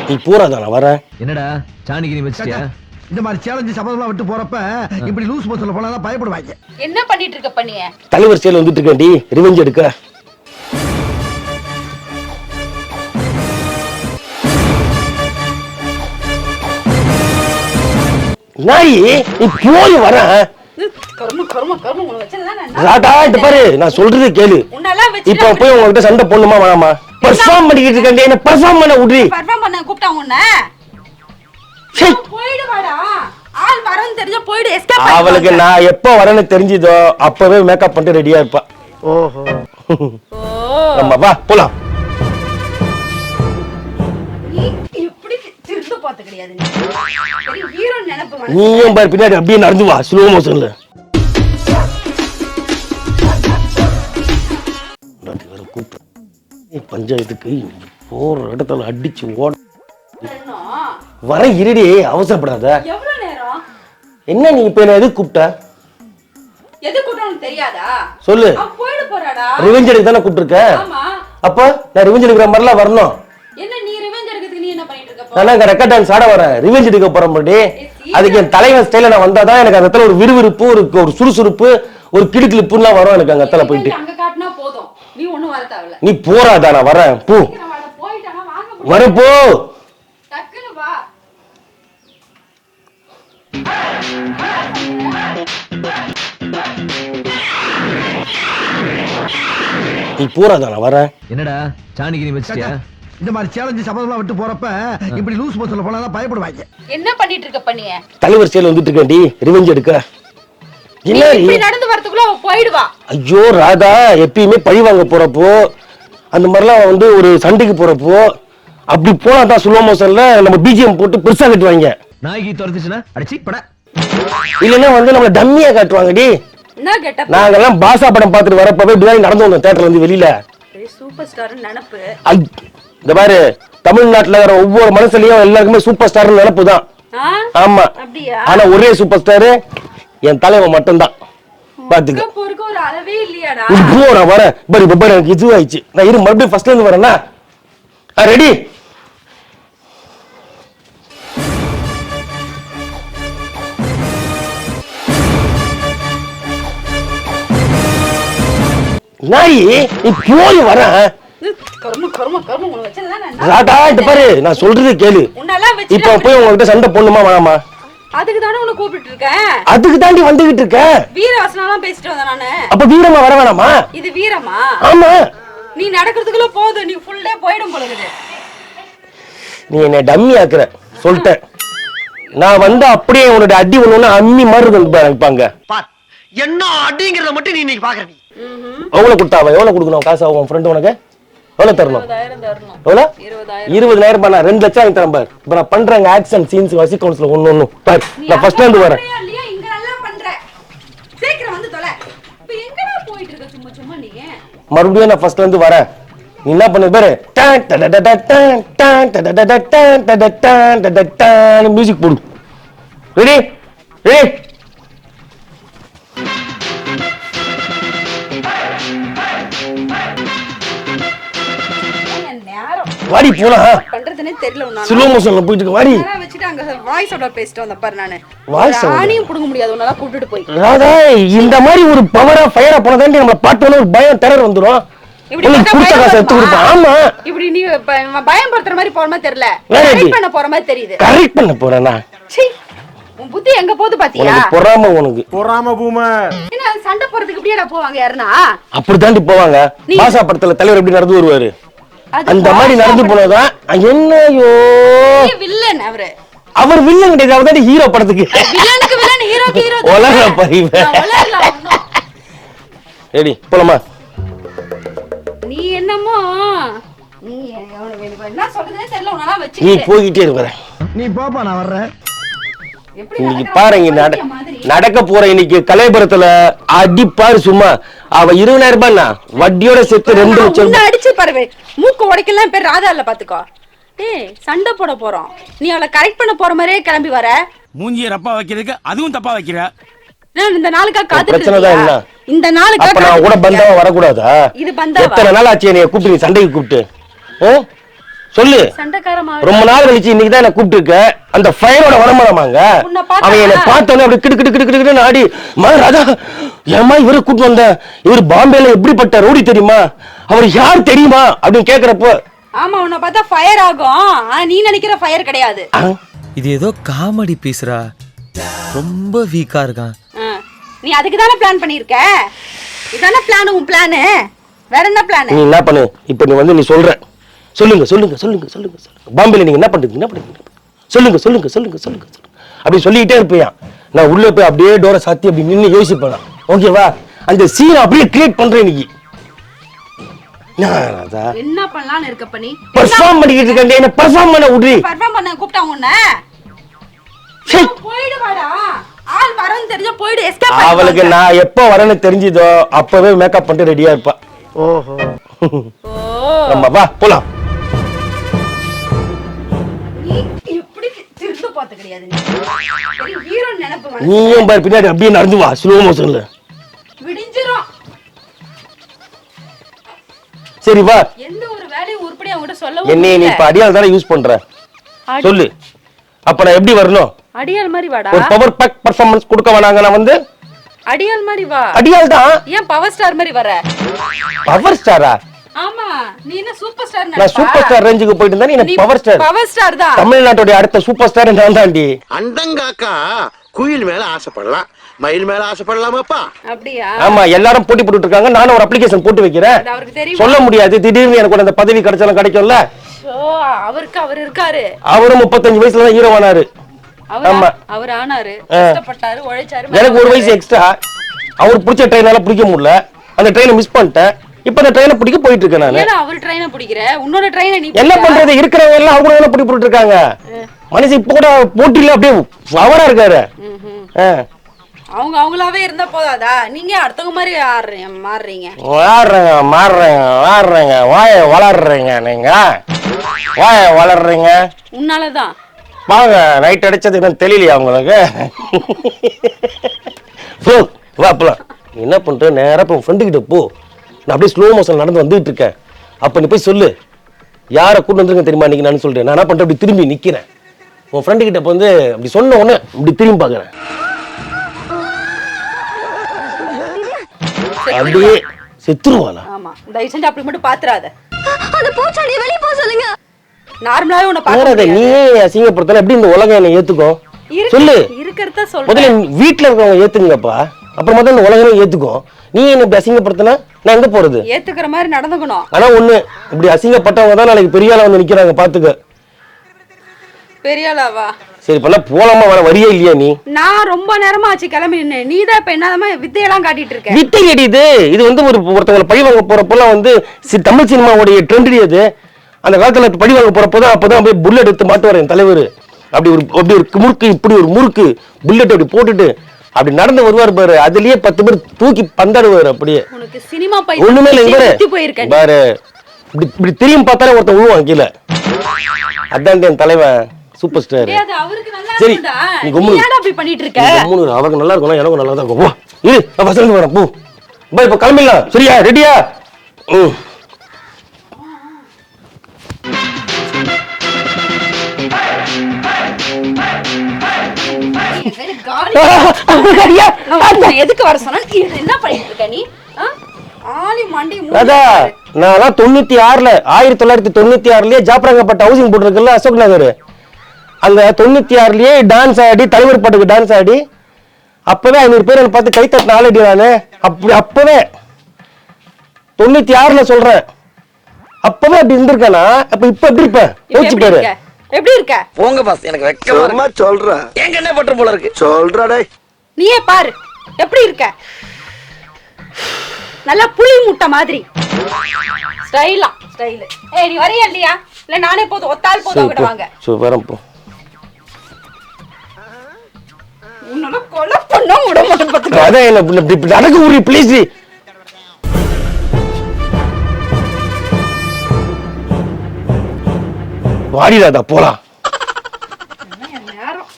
நீ பூராதான் நான் வரேன். என்னடா சாணிக்கு நீ வச்சிட்டியா? இந்த மாதிரி சேலஞ்சு சபதம்லாம் விட்டு போறப்ப இப்படி லூஸ் மோஷன்ல போனா பயப்படுவாங்க. என்ன பண்ணிட்டு இருக்க பண்ணிய? தலைவர் சேல வந்துட்டு இருக்கேன்டி, ரிவெஞ்ச் எடுக்க. நாய் நீ போய் வர. ராதா இந்த பாரு, நான் சொல்றது கேளு. இப்ப போய் உங்ககிட்ட சண்டை போடணுமா வேணாமா? பெர்ஃபார்ம் பண்ணிக்கிட்டு இருக்கேன், என்ன பெர்ஃபார்ம் பண்ண விடுறி? பெர்ஃபார்ம் பண்ண கூப்பிட்டா உன்னை போய்டுவாடா. ஆள் வரன்னு தெரிஞ்சா போய்டு, எஸ்கேப் பண்ணு. அவளுக்கு நான் எப்ப வரேன்னு தெரிஞ்சதோ அப்பவே மேக்கப் பண்ணிட்டு ரெடியா இருப்பா. ஓஹோ நம்ம வா போலாம். இப்படி திரும்ப பாத்து கிடையாது. நீ ஹீரோ நினைப்பு வந்து நீயும் பாரு பின்னாடி அப்படியே நடந்து வா ஸ்லோ மோஷன்ல. பஞ்சாயத்துக்கு போற இடத்துல அடிச்சு ஓட வர இருடி, அவசரப்படாத. எவ்வளவு நேரம்? என்ன நீ இப்ப என்ன எதுக்கு கூப்பிட்ட? எதுக்கு கூப்பிட்டா தெரியாதா? சொல்லு. போயிடு போறாடா. ரிவெஞ்ச் எடுக்க தானே கூப்பிட்டுருக்க? ஆமா. அப்ப நான் ரிவெஞ்ச் எடுக்கிற மாதிரிலாம் வரணும். என்ன நீ ரிவெஞ்ச் எடுக்கிறதுக்கு நீ என்ன பண்ணிட்டு இருக்க? நான் அங்க ரெக்கார்ட் டான்ஸ் ஆட வரேன், ரிவெஞ்ச் எடுக்க போறேன் பாட்டி. அதுக்கு என் தலைவன் ஸ்டைல நான் வந்தாதான் எனக்கு அந்த இடத்துல ஒரு விறுவிறுப்பு, ஒரு சுறுசுறுப்பு, ஒரு கிடுக்கிடுப்புலாம் வரும் எனக்கு அந்த இடத்துல போயிட்டு. அங்க காட்டினா போதும், நீ ஒண்ணும் வர தேவையில்ல. நீ போறாதா? நான் வரேன் போ. போயிட்டானா வாங்க. வர போ. டக்குனு வா. நீ போறாதா? நான் வரேன். என்னடா சாணிக்கு நீ வச்சிட்டியா? இந்த மாதிரி சேலஞ்சு சபதம்லாம் விட்டு போறப்ப இப்படி லூஸ் மோஷன்ல போனா பயப்படுவாங்க. என்ன பண்ணிட்டு இருக்க பண்ணிய? தலைவர் சேல வந்துட்டு இருக்கேன்டி, ரிவெஞ்ச் எடுக்க. என்ன இப்படி நடந்து வரதுக்குள்ள அவ போய்டுவா. ஐயோ ராதா, எப்பயுமே பழி வாங்க போறப்போ அந்த மாதிரிலாம் வந்து ஒரு சண்டைக்கு போறப்போ அப்படி போனா தான் ஸ்லோ மோஷன்ல நம்ம பிஜிஎம் போட்டு பெருசா கட்டுவாங்க. நாய்க்கு துரத்துச்சுன்னா அடிச்சு பட. இல்லன்னா வந்து நம்ம டம்மியா காட்டுவாங்கடி. என்ன கெட்டப்? நாங்கெல்லாம் பாசா படம் பார்த்துட்டு வரப்பவே இப்படி நடந்து வந்தோம் தியேட்டர்ல இருந்து வெளியில. சூப்பர் ஸ்டார் நினைப்பு. இந்த பாரு, தமிழ்நாட்டுல வர ஒவ்வொரு மனசுலயும் எல்லாருக்குமே சூப்பர் ஸ்டார் நினைப்பு தான். ஆமா. அப்படியா? ஆனா ஒரே சூப்பர் ஸ்டார் என் தலைவன் மட்டும்தான். பாத்துக்க. பொறுக்க ஒரு அளவே இல்லையாடா. இப்போ நான் வரேன் பாரு. இப்ப எனக்கு இது ஆயிடுச்சு. நான் இரு மறுபடியும் ஃபர்ஸ்ட்ல இருந்து வரேன்னா ரெடி. நாய் நீ போய் வர. ராதா இந்த பாரு, நான் சொல்றது கேளு. இப்ப போய் உங்ககிட்ட சண்டை போடணுமா வேணாமா? அதுக்கு தானே உன்னை கூப்பிட்டு இருக்கேன். அதுக்கு தாண்டி வந்துகிட்டு இருக்க. வீரவசனம்லாம் பேசிட்டு வந்தேன் நானு. அப்ப வீரமா வர வேணாமா? இது வீரமா? ஆமா. நீ நடக்கிறதுக்குள்ள போதும், நீ ஃபுல் டே போய்டும் போல இருக்குது. நீ என்ன டம்மி ஆக்குற சொல்லிட்டேன். நான் வந்து அப்படியே உன்னோட அடி ஒண்ணு அம்மி மாதிரி இருப்பாங்க. என்ன அடிங்கறத மட்டும் நீ இன்னைக்கு பாக்குற. எவ்வளவு கொடுத்தாவ? எவ்வளவு கொடுக்கணும் காசு? உன் ஃப்ரெண்ட் உனக்கு எவ்வளவு தரணும்? 20,000 தரணும். எவ்வளவு? 20,000. 20,000 நான் 2 லட்சம் வாங்கி தரேன் பாரு. இப்ப நான் பண்றேங்க ஆக்ஷன் சீன்ஸ் வசிகவுன்ஸ்ல ஒண்ணு பாரு. நான் ஃபர்ஸ்ட்ல இருந்து வரேன். இல்லையா இங்க நல்லா பண்ற. சீக்கிரம் வந்து தொலை. இப்ப எங்கடா போயிட்டு இருக்க சும்மா சும்மா நீ? மறுபடியும் நான் ஃபர்ஸ்ட்ல இருந்து வரேன். நீ என்ன பண்ணு பாரு. டான் டடடட டான் டான் டடடட டான் டடட டான் டடட டான் மியூசிக் போடு. ரெடி? ரெடி? வாடி போலாம். பண்றதுனே தெரியல உன்னால. ஸ்லோ மோஷன்ல போயிட்டு இருக்க வாடி. நான் வச்சிட்டு அங்க வாய்ஸ் ஓட பேசிட்டு வந்த பாரு நானு. வாய்ஸ் ஆணியும் புடுங்க முடியாது உன்னால கூட்டிட்டு போய். ராதா இந்த மாதிரி ஒரு பவரா ஃபயரா போனதாண்டி நம்ம பாட்டோல ஒரு பயம் டெரர் வந்துரும். இப்படி புடிச்ச காசை எடுத்து கொடுப்பா. ஆமா. இப்படி நீ பயம்படுத்துற மாதிரி போற மாதிரி தெரியல. கரெக்ட் பண்ண போற மாதிரி தெரியுது. கரெக்ட் பண்ண போறேனா? சீ. உன் புத்தி எங்க போகுது பாத்தியா? உனக்கு பொறாம உனக்கு. பொறாம பூமர். என்ன சண்டை போறதுக்கு இப்படியேடா போவாங்க யாருனா? அப்படி தாண்டி போவாங்க. பாசா படத்துல தலைவர் எப்படி நடந்து வருவாரு அந்த மாதிரி நடந்து போனதான். என்னையோ வில்லன் அவரு. அவர் வில்லன் கிடையாது, அவர் தான் ஹீரோ படத்துக்கு. வில்லனுக்கு வில்லன், ஹீரோக்கு ஹீரோ. ஒலக பரிவே. ரெடி போலாமா? நீ என்னமோ நீ என்ன சொல்றதே தெரியல உன்னால வச்சு. நீ போயிட்டே இருக்க. நீ போப்பா நான் வர்றேன். இன்னைக்கு பாருங்க நடக்க போற இன்னைக்கு கலைபுரத்துல அடிப்பாரு சும்மா. அவ 20,000 ரூபாய் வட்டியோட சேர்த்து 2 லட்சம் அடிச்சு பாரு. மூக்கு உடைக்கலாம் பேர் ராதா இல்ல பாத்துக்கோ. டேய் சண்டை போட போறோம், நீ அவளை கரெக்ட் பண்ண போற மாதிரியே கிளம்பி வர. மூஞ்சிய ரப்பா வைக்கிறதுக்கு அதுவும் தப்பா வைக்கிற. நான் இந்த நாளுக்காக காத்துட்டு பிரச்சனை தான் என்ன? இந்த நாளுக்காக அப்ப நான் கூட பந்தாவா வரக்கூடாதா? இது பந்தாவா? எத்தனை நாள் ஆச்சு என்னைய கூப்பிட்டு சண்டைக்கு கூப்பிட்டு சொல்லு. சண்டைக்காரமா ரொம்ப நாள் கழிச்சு இன்னைக்கு தான் என்ன கூப்பிட்டு இருக்க. அந்த ஃபயரோட வரமானமாங்க. உன்னை பார்த்தா- அவன் என்ன பார்த்தோன்னே அப்படி கிடு கிடு கிடு கிடு கிடுன்னு ஆடி, மா ராதா ஏம்மா இவரை கூப்பிட்டு வந்த, இவர் பாம்பேல எப்படிப்பட்ட ரவுடி தெரியுமா, அவர் யார் தெரியுமா அப்படின்னு கேக்குறப்போ, ஆமா உன்னை பார்த்தா ஃபயர் ஆகும். ஆனா நீ நினைக்கிற ஃபயர் கிடையாது. இது ஏதோ காமெடி பீஸ்ரா, ரொம்ப வீக்கா இருக்கான். நீ அதுக்கு தானே பிளான் பண்ணிருக்க. இதானே பிளான், உன் பிளான். வேற என்ன பிளான்? நீ என்ன பண்ணு இப்ப, நீ வந்து நீ சொல்ற, சொல்லுங்க சொல்லுங்க சொல்லுங்க சொல்லுங்க சொல்லுங்க, பாம்பேல நீங்க என்ன பண்றீங்க, என்ன பண்றீங்க, சொல்லுங்க சொல்லுங்க சொல்லுங்க சொல்லுங்க சொல்லுங்க அப்படி சொல்லிக்கிட்டே இருப்பியா. நான் உள்ள போய் அப்படியே டோரை சாத்தி அப்படி நின்று யோசிப்பேன். ஓகேவா, அந்த சீனை அப்படியே கிரியேட் பண்றேன் இன்னைக்கு. என்ன பண்ணலாம்னு இருக்க பண்ணி பெர்ஃபார்ம் பண்ணிக்கிட்டு இருக்கேன், என்ன பெர்ஃபார்ம் பண்ண விடுறி. பெர்ஃபார்ம் பண்ண கூப்பிட்டா உன்னை போயிடுவாடா. ஆள் வரன்னு தெரிஞ்சா போயிடு, எஸ்கேப் பண்ணு. அவளுக்கு நான் எப்போ வரேன்னு தெரிஞ்சதோ அப்பவே மேக்கப் பண்ணிட்டு ரெடியா இருப்பா. ஓஹோ. நம்ம வா போலாம். நீ இப்படி திரும்ப பார்த்த கிடையாது. நீ ஹீரோ நினைப்பு வந்து நீயும் பாரு பின்னாடி அப்படியே நடந்து வா ஸ்லோ மோஷன்ல. விடிஞ்சிரும். சரி வா. எந்த ஒரு வேலையும் உருப்படியா உன்கிட்ட சொல்லவும் என்னைய நீ இப்ப அடியால் தானே யூஸ் பண்ற, சொல்லு. அப்ப நான் எப்படி வரணும்? அடியால் மாதிரி வாடா. ஒரு பவர் பேக் பெர்ஃபார்மன்ஸ் கொடுக்க வேணாங்க. நான் வந்து அடியால் மாதிரி வா. அடியால் தான். ஏன் பவர் ஸ்டார் மாதிரி வர? பவர் ஸ்டாரா? ஆமா, நீ என்ன சூப்பர் ஸ்டார் நான் சூப்பர் ஸ்டார் ரேஞ்சுக்கு போயிட்டு இருந்தா நீ பவர் ஸ்டார். பவர் ஸ்டார் தான். தமிழ்நாட்டுடைய அடுத்த சூப்பர் ஸ்டார் நான் தாண்டி. அண்டங்காக்கா குயில் மேல ஆசைப்படலாம், மயில் மேல ஆசைப்படலாமாப்பா? அப்படியா? ஆமா, எல்லாரும் போட்டி போட்டுட்டு இருக்காங்க. நானும் ஒரு அப்ளிகேஷன் போட்டு வைக்கிறேன். அவருக்கு தெரியும். சொல்ல முடியாது, திடீர்னு எனக்கு அந்த பதவி கிடைச்சாலும் கிடைக்கும்ல. அவருக்கு அவர் இருக்காரு. அவரும் 35 வயசுல தான் ஹீரோ ஆனாரு. ஆமா, அவர் ஆனாரு, கஷ்டப்பட்டாரு, உழைச்சாரு. எனக்கு ஒரு வயசு எக்ஸ்ட்ரா. அவர் பிடிச்ச ட்ரெயினால பிடிக்க முடியல, அந்த ட்ரெயினை மிஸ் பண்ணிட்டேன். இப்ப அந்த ட்ரெயினை பிடிக்க போயிட்டு இருக்கேன் நானு. ஏன்னா அவர் ட்ரெயினை பிடிக்கிற, உன்னோட ட்ரெயினை நீ என்ன பண்றது, இருக்கிறவங்க எல்லாம் அவங்க கூட பிடி போட்டு இருக்காங்க. மனுஷன் இப்ப கூட போட்டியில அப்படியே அவரா இருக்காரு. அவங்க அவங்களாவே இருந்தா போதாதா? நீங்க அடுத்தவங்க மாதிரி மாறுறீங்க. மாறுறேங்க வாய வளர்றீங்க. நீங்க வாய வளர்றீங்க. உன்னாலதான் வாங்க, நைட் அடிச்சது என்ன தெரியலையா உங்களுக்கு? வா போலாம். என்ன பண்ற, நேரா இப்போ ஃப்ரெண்டு கிட்ட போ. நான் அப்படியே ஸ்லோ மோஷன் நடந்து வந்துட்டு இருக்கேன். அப்ப நீ போய் சொல்லு, யாரை கூட்டு வந்துருங்க தெரியுமா நீங்க? நான் சொல்றேன், நான் என்ன பண்றேன், அப்படி திரும்பி நிக்கிறேன். உன் ஃப்ரெண்டு கிட்ட வந்து அப்படி சொன்ன உடனே இப்படி திரும்பி பாக்குறேன். அப்படியே செத்துருவாளா? ஆமா, தயவு செஞ்சு அப்படி மட்டும் பாத்துறாத. அந்த பூச்சாடியை வெளிய போ சொல்லுங்க. நார்மலாவே உன்னை பாக்குறத பாக்குறத நீ அசிங்கப்படுத்தல எப்படி இந்த உலகம் என்ன ஏத்துக்கும்? சொல்லு. இருக்கறத சொல்ற. முதல்ல வீட்ல இருக்கவங்க ஏத்துங்கப்பா, அப்புறமா தான் இந்த உலகமே ஏத்துக்கும். நீ என்ன இப்படி அசிங்கப்படுத்தினா நான் எங்க போறது? ஏத்துக்கிற மாதிரி நடந்துக்கணும். ஆனா ஒண்ணு, இப்படி அசிங்கப்பட்டவங்க தான் நாளைக்கு பெரிய ஆளா வந்து நிக்கிறாங்க, பாத்துக்க. பெரிய ஆளாவா? சரி பண்ண போலாமா, வர வரியே இல்லையா நீ? நான் ரொம்ப நேரமா ஆச்சு கிளம்பி நின்னு. நீ தான் இப்ப என்னமா வித்தையெல்லாம் காட்டிட்டு இருக்க. வித்தை கேட்டிது. இது வந்து ஒருத்தவங்களை பழி வாங்க போறப்பெல்லாம் வந்து தமிழ் சினிமாவுடைய ட்ரெண்ட் அது. அந்த காலத்துல பழி வாங்க போறப்போதான் அப்பதான் அப்படியே புல்லட் எடுத்து மாட்டுவார் என் தலைவர். அப்படி ஒரு முறுக்கு, இப்படி ஒரு முறுக்கு புல்லட் அப்படி போட்டுட்டு அப்படி நடந்து வருவார் பாரு. அதுலயே 10 பேர் தூக்கி பந்தாடுவாரு. அப்படியே உனக்கு சினிமா ஒண்ணுமே இல்லை பாரு. இப்படி திரும்பி பார்த்தாலே ஒருத்தன் விழுவான் கீழே. அதான் என் தலைவன் சூப்பர் ஸ்டார். சரி நீ கும்முனு அவருக்கு நல்லா இருக்கும், எனக்கும் நல்லா தான் இருக்கும். போ இரு, நான் வசந்து வரேன். போ பா, இப்ப கிளம்பிடலாம். சரியா? ரெடியா? எதுக்கு வர சொன்னா என்ன பண்ணிட்டு இருக்க நீ? நான் 1996 ஜாப்ராங்கப்பட்ட ஹவுசிங் போர்டு இருக்குல்ல, அசோக் நகர், அங்க 96 டான்ஸ் ஆடி, தலைவர் பாட்டுக்கு டான்ஸ் ஆடி, அப்பவே 500 பேர் பார்த்து கை தட்டின ஆளடி நானு. அப்பவே 96 சொல்றேன். அப்பவே அப்படி இருந்திருக்கானா? அப்ப இப்ப எப்படி இருப்ப? யோசிச்சு பாரு. எப்படி இருக்க? போங்க பாஸ், எனக்கு வெக்கமா சொல்றா. எங்க என்ன பண்ற போல இருக்கு? சொல்றா டேய். நீயே பாரு எப்படி இருக்க. நல்லா புளி முட்டை மாதிரி ஸ்டைலா ஸ்டைல். ஏய் நீ வரியா இல்லையா? இல்ல நானே போதும், ஒத்தால் போதும் அங்க வாங்க. சோ வரேன் போ. உன்னோட கொலை பண்ண முட முட பத்து. அத என்ன நடக்க ஊரி ப்ளீஸ். வாடிடாதா போலாம்.